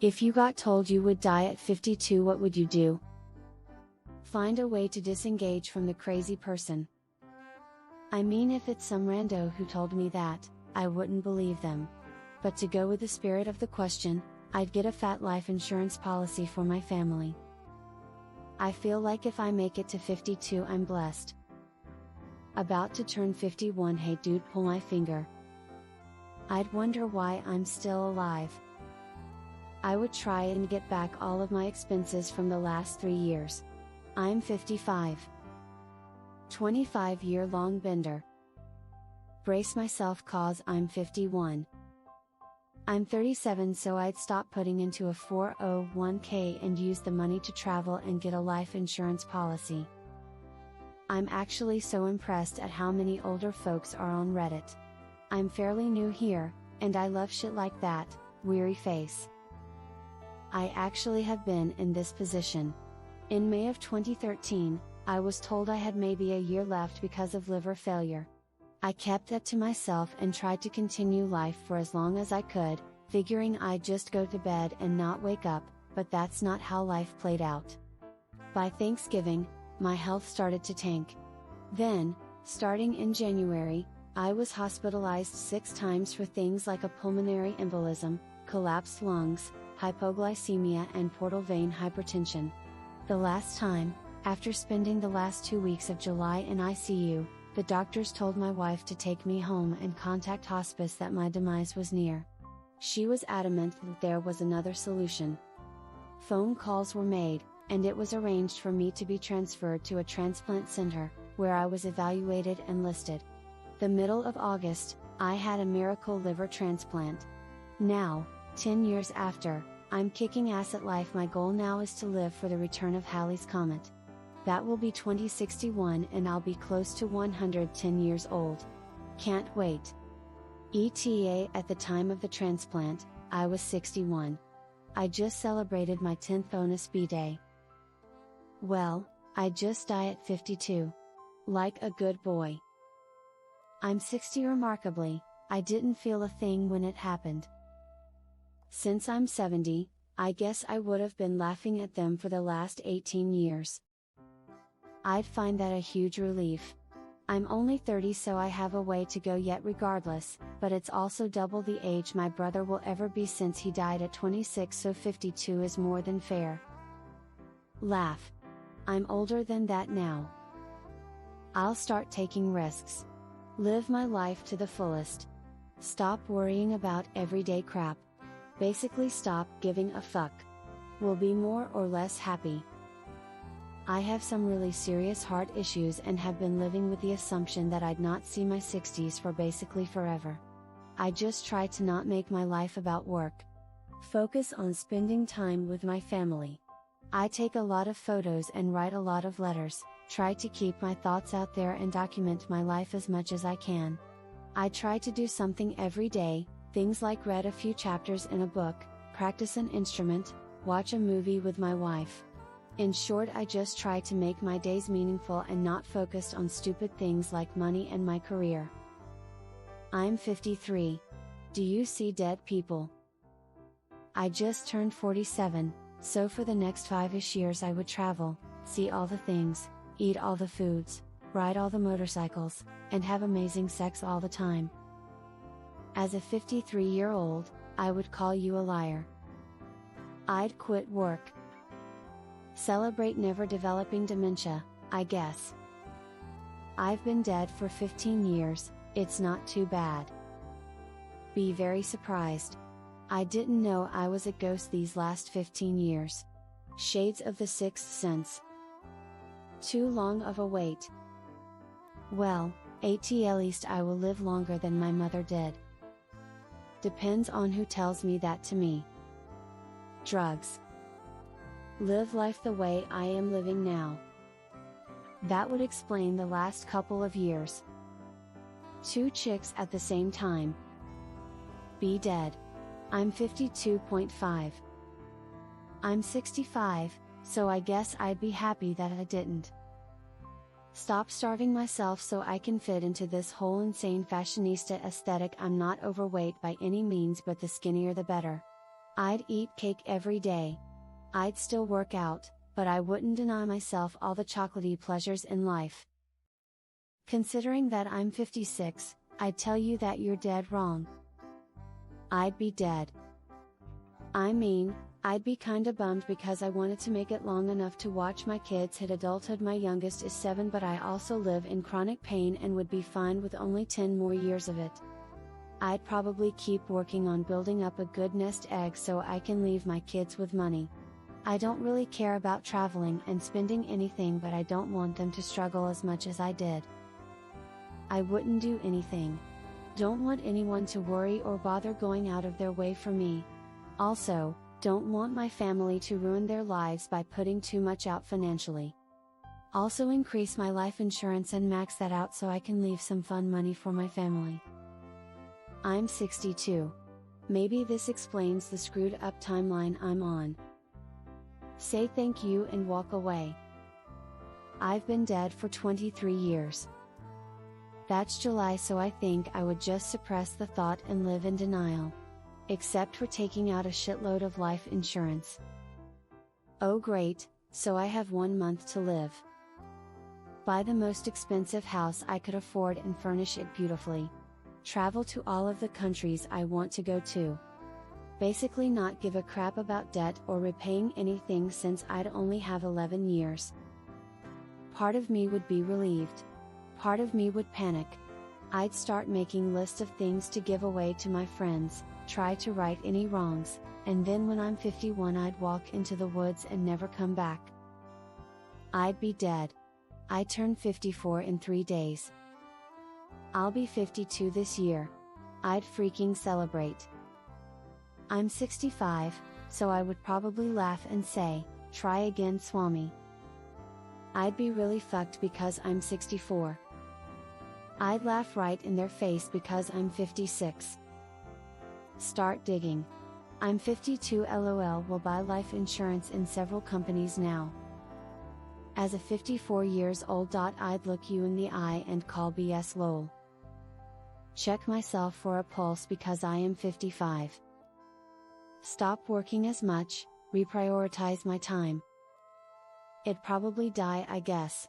If you got told you would die at 52, what would you do? Find a way to disengage from the crazy person. I mean, if it's some rando who told me that, I wouldn't believe them. But to go with the spirit of the question, I'd get a fat life insurance policy for my family. I feel like if I make it to 52, I'm blessed. About to turn 51, hey dude, pull my finger. I'd wonder why I'm still alive. I would try and get back all of my expenses from the last 3 years. I'm 55. 25-year-long bender. Brace myself cause I'm 51. I'm 37, so I'd stop putting into a 401k and use the money to travel and get a life insurance policy. I'm actually so impressed at how many older folks are on Reddit. I'm fairly new here, and I love shit like that, weary face. I actually have been in this position. In May of 2013, I was told I had maybe a year left because of liver failure. I kept that to myself and tried to continue life for as long as I could, figuring I'd just go to bed and not wake up, but that's not how life played out. By Thanksgiving, my health started to tank. Then, starting in January, I was hospitalized 6 times for things like a pulmonary embolism, collapsed lungs, hypoglycemia and portal vein hypertension. The last time, after spending the last 2 weeks of July in ICU, the doctors told my wife to take me home and contact hospice that my demise was near. She was adamant that there was another solution. Phone calls were made, and it was arranged for me to be transferred to a transplant center, where I was evaluated and listed. The middle of August, I had a miracle liver transplant. Now, 10 years after, I'm kicking ass at life. My goal now is to live for the return of Halley's Comet. That will be 2061 and I'll be close to 110 years old. Can't wait. ETA at the time of the transplant, I was 61. I just celebrated my 10th bonus B-day. Well, I just die at 52. Like a good boy. I'm 60 remarkably, I didn't feel a thing when it happened. Since I'm 70, I guess I would have been laughing at them for the last 18 years. I'd find that a huge relief. I'm only 30, so I have a way to go yet regardless, but it's also double the age my brother will ever be since he died at 26, so 52 is more than fair. Laugh. I'm older than that now. I'll start taking risks. Live my life to the fullest. Stop worrying about everyday crap. Basically stop giving a fuck. We'll be more or less happy. I have some really serious heart issues and have been living with the assumption that I'd not see my 60s for basically forever. I just try to not make my life about work. Focus on spending time with my family. I take a lot of photos and write a lot of letters, try to keep my thoughts out there and document my life as much as I can. I try to do something every day, things like read a few chapters in a book, practice an instrument, watch a movie with my wife. In short, I just try to make my days meaningful and not focused on stupid things like money and my career. I'm 53. Do you see dead people? I just turned 47, so for the next 5-ish years I would travel, see all the things, eat all the foods, ride all the motorcycles, and have amazing sex all the time. As a 53-year-old, I would call you a liar. I'd quit work. Celebrate never developing dementia, I guess. I've been dead for 15 years, it's not too bad. Be very surprised. I didn't know I was a ghost these last 15 years. Shades of the Sixth Sense. Too long of a wait. Well, at least I will live longer than my mother did. Depends on who tells me that to me. Drugs. Live life the way I am living now. That would explain the last couple of years. 2 chicks at the same time. Be dead. I'm 52.5. I'm 65, so I guess I'd be happy that I didn't. Stop starving myself so I can fit into this whole insane fashionista aesthetic. I'm not overweight by any means, but the skinnier the better. I'd eat cake every day. I'd still work out, but I wouldn't deny myself all the chocolatey pleasures in life. Considering that I'm 56, I'd tell you that you're dead wrong. I'd be dead. I mean, I'd be kinda bummed because I wanted to make it long enough to watch my kids hit adulthood. My youngest is 7, but I also live in chronic pain and would be fine with only 10 more years of it. I'd probably keep working on building up a good nest egg so I can leave my kids with money. I don't really care about traveling and spending anything, but I don't want them to struggle as much as I did. I wouldn't do anything. Don't want anyone to worry or bother going out of their way for me. Also, don't want my family to ruin their lives by putting too much out financially. Also increase my life insurance and max that out so I can leave some fun money for my family. I'm 62. Maybe this explains the screwed up timeline I'm on. Say thank you and walk away. I've been dead for 23 years. That's July, so I think I would just suppress the thought and live in denial. Except for taking out a shitload of life insurance. Oh great, so I have 1 month to live. Buy the most expensive house I could afford and furnish it beautifully. Travel to all of the countries I want to go to. Basically not give a crap about debt or repaying anything since I'd only have 11 years. Part of me would be relieved. Part of me would panic. I'd start making lists of things to give away to my friends, try to right any wrongs, and then when I'm 51 I'd walk into the woods and never come back. I'd be dead. I turn 54 in 3 days. I'll be 52 this year. I'd freaking celebrate. I'm 65, so I would probably laugh and say, "Try again, Swami." I'd be really fucked because I'm 64. I'd laugh right in their face because I'm 56. Start digging. I'm 52 LOL. Will buy life insurance in several companies now. As a 54 years old. I'd look you in the eye and call BS lol. Check myself for a pulse because I am 55. Stop working as much, reprioritize my time. I'd probably die, I guess.